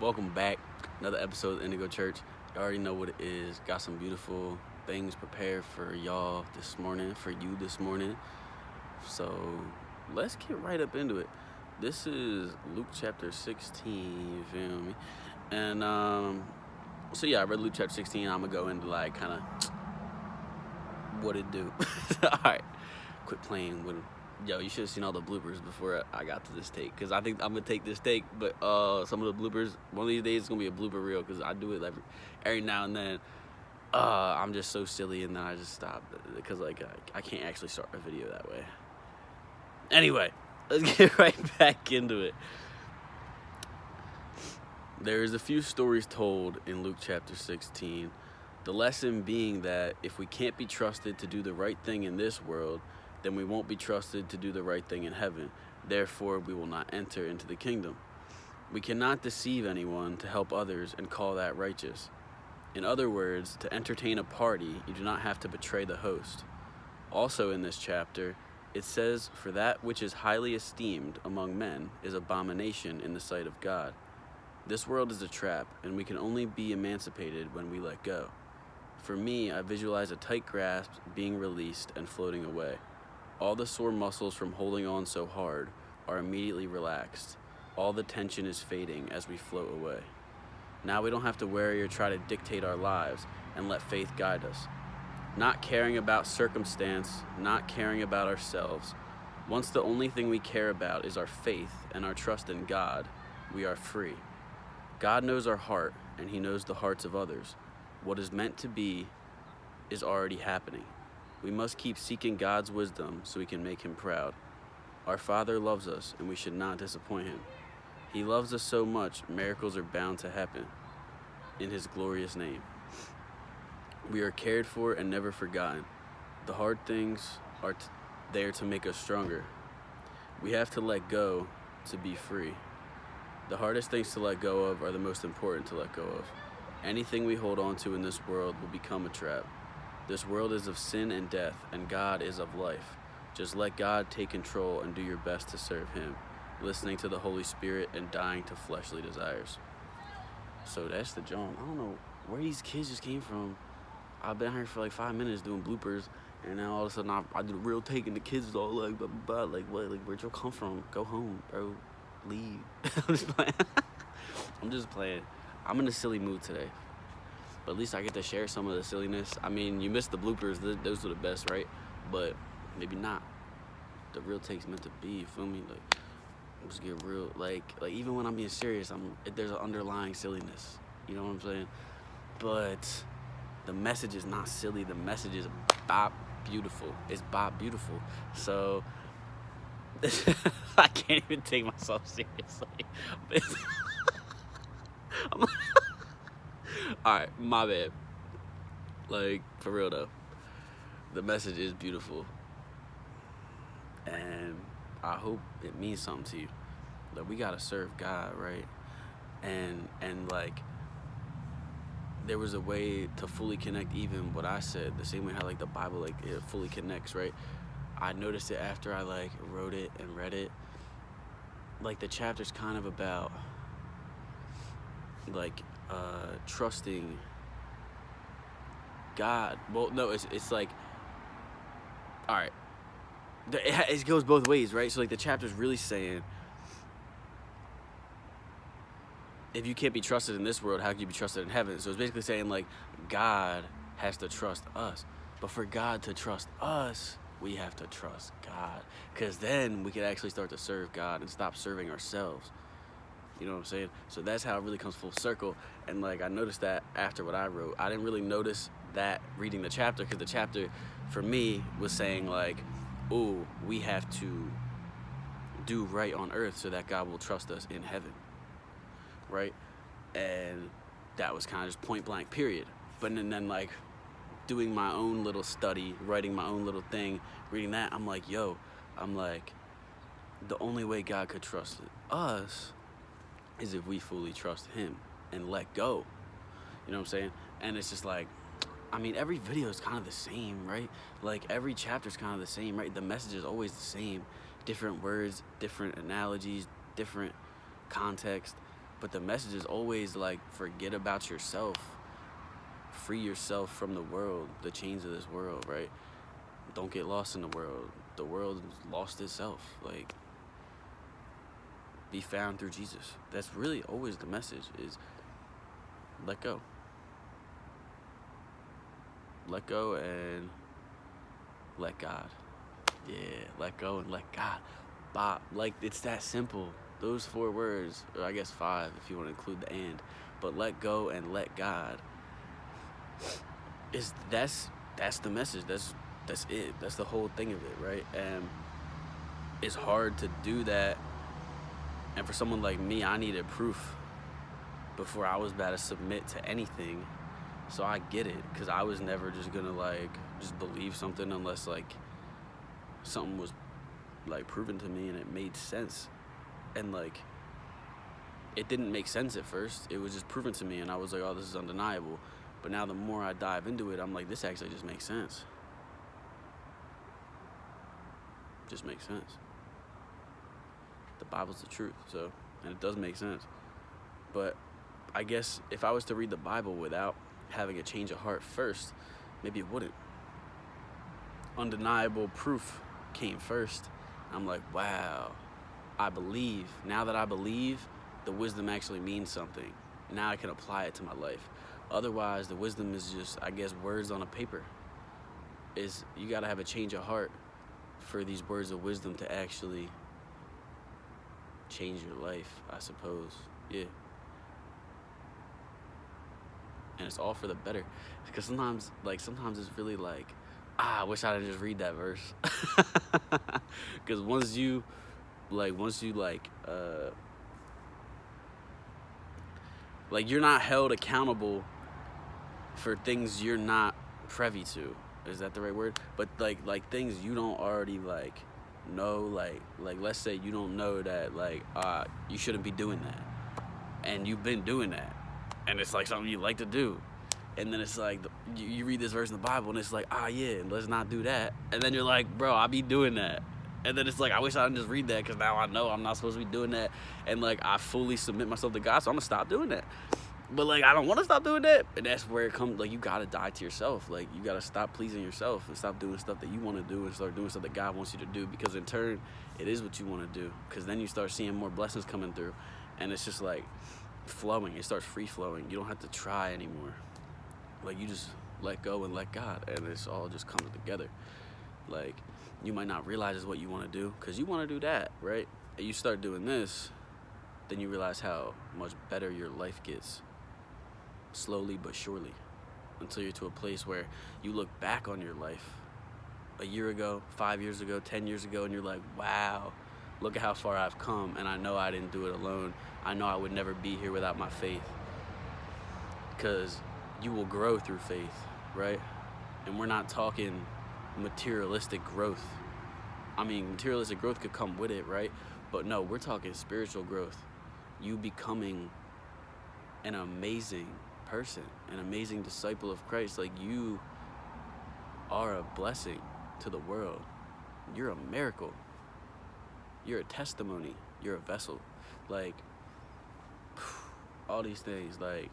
Welcome back. Another episode of Indigo Church. You already know what it is. Got some beautiful things prepared for y'all this morning, for you this morning. So let's get right up into it. This is Luke chapter 16, you feel me? And I read Luke chapter 16. I'm gonna go into like kind of what it do. Alright. Quit playing with Yo, you should have seen all the bloopers before I got to this take, because I think I'm going to take this take, but some of the bloopers, one of these days it's going to be a blooper reel, because I do it every now and then. I'm just so silly, and then I just stop, because I can't actually start a video that way. Anyway, let's get right back into it. There is a few stories told in Luke chapter 16, the lesson being that if we can't be trusted to do the right thing in this world, then we won't be trusted to do the right thing in heaven. Therefore, we will not enter into the kingdom. We cannot deceive anyone to help others and call that righteous. In other words, to entertain a party, you do not have to betray the host. Also in this chapter, it says, "For that which is highly esteemed among men is abomination in the sight of God." This world is a trap, and we can only be emancipated when we let go. For me, I visualize a tight grasp being released and floating away. All the sore muscles from holding on so hard are immediately relaxed. All the tension is fading as we float away. Now we don't have to worry or try to dictate our lives and let faith guide us. Not caring about circumstance, not caring about ourselves. Once the only thing we care about is our faith and our trust in God, we are free. God knows our heart, and He knows the hearts of others. What is meant to be is already happening. We must keep seeking God's wisdom so we can make Him proud. Our Father loves us, and we should not disappoint Him. He loves us so much, miracles are bound to happen in His glorious name. We are cared for and never forgotten. The hard things are there to make us stronger. We have to let go to be free. The hardest things to let go of are the most important to let go of. Anything we hold on to in this world will become a trap. This world is of sin and death, and God is of life. Just let God take control and do your best to serve Him, listening to the Holy Spirit and dying to fleshly desires. So that's the John. I don't know where these kids just came from. I've been here for like 5 minutes doing bloopers, and now all of a sudden I do the real take, and the kids is all like, like what? Like, where'd you come from? Go home, bro. Leave. I'm just playing. I'm in a silly mood today. But at least I get to share some of the silliness. I mean, you missed the bloopers. Those were the best, right? But maybe not. The real take's meant to be, you feel me? Like, just get real. Like even when I'm being serious, there's an underlying silliness. You know what I'm saying? But the message is not silly. The message is bop beautiful. It's bop beautiful. So I can't even take myself seriously. Alright, my bad. Like, for real though. The message is beautiful. And I hope it means something to you. That we gotta serve God, right? And like, there was a way to fully connect even what I said. The same way how like the Bible, like, it fully connects, right? I noticed it after I like wrote it and read it. Like, the chapter's kind of about like trusting God. Well, no, it's like, all right, it goes both ways, right? So like the chapter's really saying, if you can't be trusted in this world, how can you be trusted in heaven? So it's basically saying like God has to trust us, but for God to trust us, we have to trust God, because then we can actually start to serve God and stop serving ourselves. You know what I'm saying? So that's how it really comes full circle. And like, I noticed that after what I wrote. I didn't really notice that reading the chapter, because the chapter for me was saying like, oh, we have to do right on earth so that God will trust us in heaven, right? And that was kind of just point blank, period. But then like doing my own little study, writing my own little thing, reading that, I'm like, the only way God could trust us is if we fully trust Him and let go. You know what I'm saying? And it's just like, I mean, every video is kind of the same, right? Like, every chapter is kind of the same, right? The message is always the same. Different words, different analogies, different context. But the message is always like, forget about yourself. Free yourself from the world, the chains of this world, right? Don't get lost in the world. The world lost itself. Like, be found through Jesus. That's really always the message, is let go. Let go and let God. Yeah, let go and let God. Bop. Like, it's that simple. Those 4 words, or I guess 5 if you want to include the and. But let go and let God. That's the message. That's it. That's the whole thing of it, right? And it's hard to do that. And for someone like me, I needed proof before I was about to submit to anything. So I get it, because I was never just gonna like just believe something unless like something was like proven to me and it made sense. And like, it didn't make sense at first. It was just proven to me, and I was like, oh, this is undeniable. But now the more I dive into it, I'm like, this actually just makes sense. Just makes sense. The Bible's the truth, so, and it does make sense. But I guess if I was to read the Bible without having a change of heart first, maybe it wouldn't. Undeniable proof came first. I'm like, wow, I believe. Now that I believe, the wisdom actually means something. Now I can apply it to my life. Otherwise, the wisdom is just, I guess, words on a paper. You gotta have a change of heart for these words of wisdom to actually change your life, I suppose. Yeah. And it's all for the better. Because sometimes it's really like, I wish I didn't just read that verse. Because once you you're not held accountable for things you're not privy to. Is that the right word? But like things you don't already like know, like let's say you don't know that you shouldn't be doing that, and you've been doing that, and it's like something you like to do, and then it's like you read this verse in the Bible and it's like, yeah, let's not do that, and then you're like, bro, I be doing that. And then it's like, I wish I didn't just read that, because now I know I'm not supposed to be doing that. And like, I fully submit myself to God, so I'm gonna stop doing that. But like, I don't want to stop doing that. And that's where it comes, like, you gotta die to yourself. Like, you gotta stop pleasing yourself and stop doing stuff that you want to do and start doing stuff that God wants you to do, because in turn, it is what you want to do. Because then you start seeing more blessings coming through, and it's just like flowing. It starts free flowing. You don't have to try anymore. Like, you just let go and let God, and it's all just coming together. Like, you might not realize it's what you want to do, because you want to do that, right? And you start doing this, then you realize how much better your life gets, slowly but surely, until you're to a place where you look back on your life a year ago, 5 years ago, 10 years ago, and you're like, wow, look at how far I've come, and I know I didn't do it alone. I know I would never be here without my faith, because you will grow through faith, right? And we're not talking materialistic growth. I mean, materialistic growth could come with it, right? But no, we're talking spiritual growth. You becoming an amazing person, an amazing disciple of Christ. Like, you are a blessing to the world. You're a miracle. You're a testimony. You're a vessel. Like, all these things, like,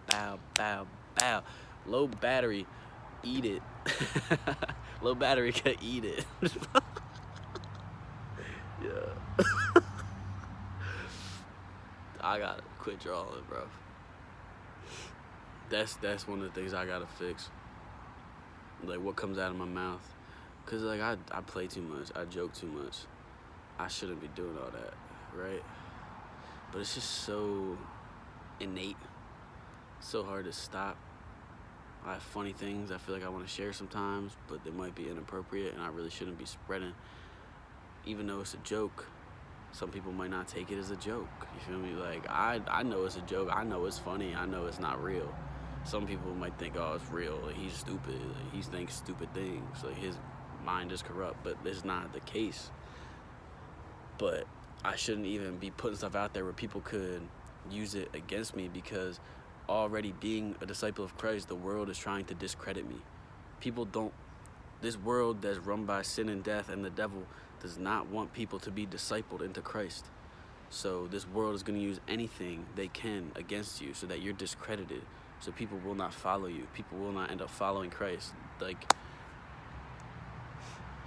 bow, bow, bow. Low battery, eat it. Low battery can eat it. Yeah. I gotta quit drawing, bro. That's one of the things I gotta fix. Like, what comes out of my mouth. Cause like, I play too much. I joke too much. I shouldn't be doing all that, right? But it's just so innate. So hard to stop. I have funny things I feel like I want to share sometimes, but they might be inappropriate, and I really shouldn't be spreading. Even though it's a joke, some people might not take it as a joke. You feel me? Like, I know it's a joke. I know it's funny. I know it's not real. Some people might think, oh, it's real. Like, he's stupid. Like, he thinks stupid things. Like, his mind is corrupt. But it's not the case. But I shouldn't even be putting stuff out there where people could use it against me, because already being a disciple of Christ, the world is trying to discredit me. This world that's run by sin and death and the devil does not want people to be discipled into Christ. So this world is going to use anything they can against you so that you're discredited. So people will not follow you. People will not end up following Christ. Like,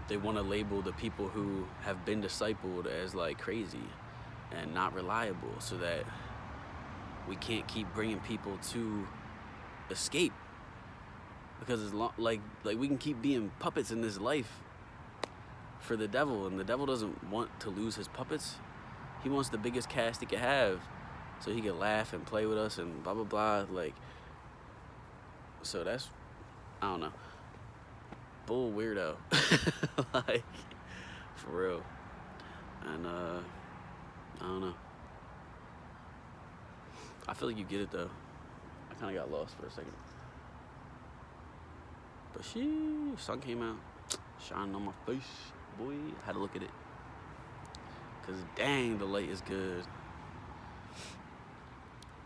they want to label the people who have been discipled as like crazy and not reliable, so that we can't keep bringing people to escape. Because it's like we can keep being puppets in this life for the devil, and the devil doesn't want to lose his puppets. He wants the biggest cast he can have, so he can laugh and play with us and blah blah blah. Like, so that's, I don't know, bull weirdo. Like, for real. And I don't know. I feel like you get it though. I kind of got lost for a second. But sun came out, shining on my face, boy. I had to look at it, cause dang, the light is good.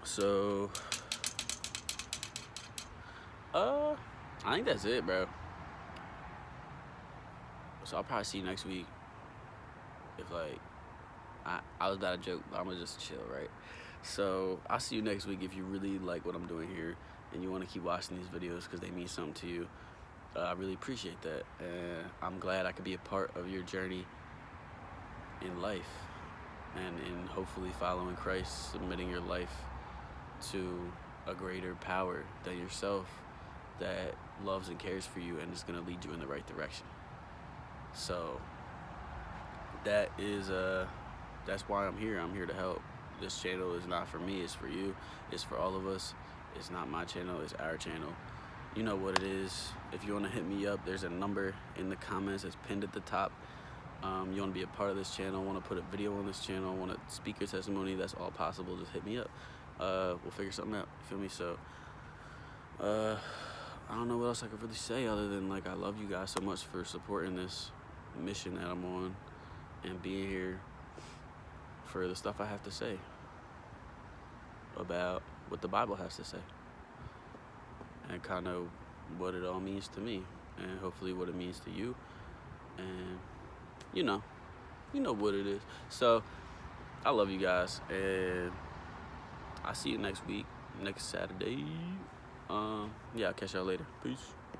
So, I think that's it, bro. So I'll probably see you next week. If like, I was about to joke, but I'm gonna just chill, right? So I'll see you next week if you really like what I'm doing here and you want to keep watching these videos because they mean something to you. I really appreciate that, and I'm glad I could be a part of your journey in life, and in hopefully following Christ, submitting your life to a greater power than yourself that loves and cares for you and is going to lead you in the right direction. So that is that's why I'm here. I'm here to help. This channel is not for me, it's for you, it's for all of us. It's not my channel, it's our channel. You know what it is. If you want to hit me up, there's a number in the comments. It's pinned at the top. You want to be a part of this channel, want to put a video on this channel, want to speak your testimony, that's all possible. Just hit me up. We'll figure something out. You feel me? So I don't know what else I could really say other than, like, I love you guys so much for supporting this mission that I'm on and being here for the stuff I have to say about what the Bible has to say, and kind of what it all means to me, and hopefully what it means to you, and you know what it is. So I love you guys, and I'll see you next week, next Saturday. Yeah, I'll catch y'all later. Peace.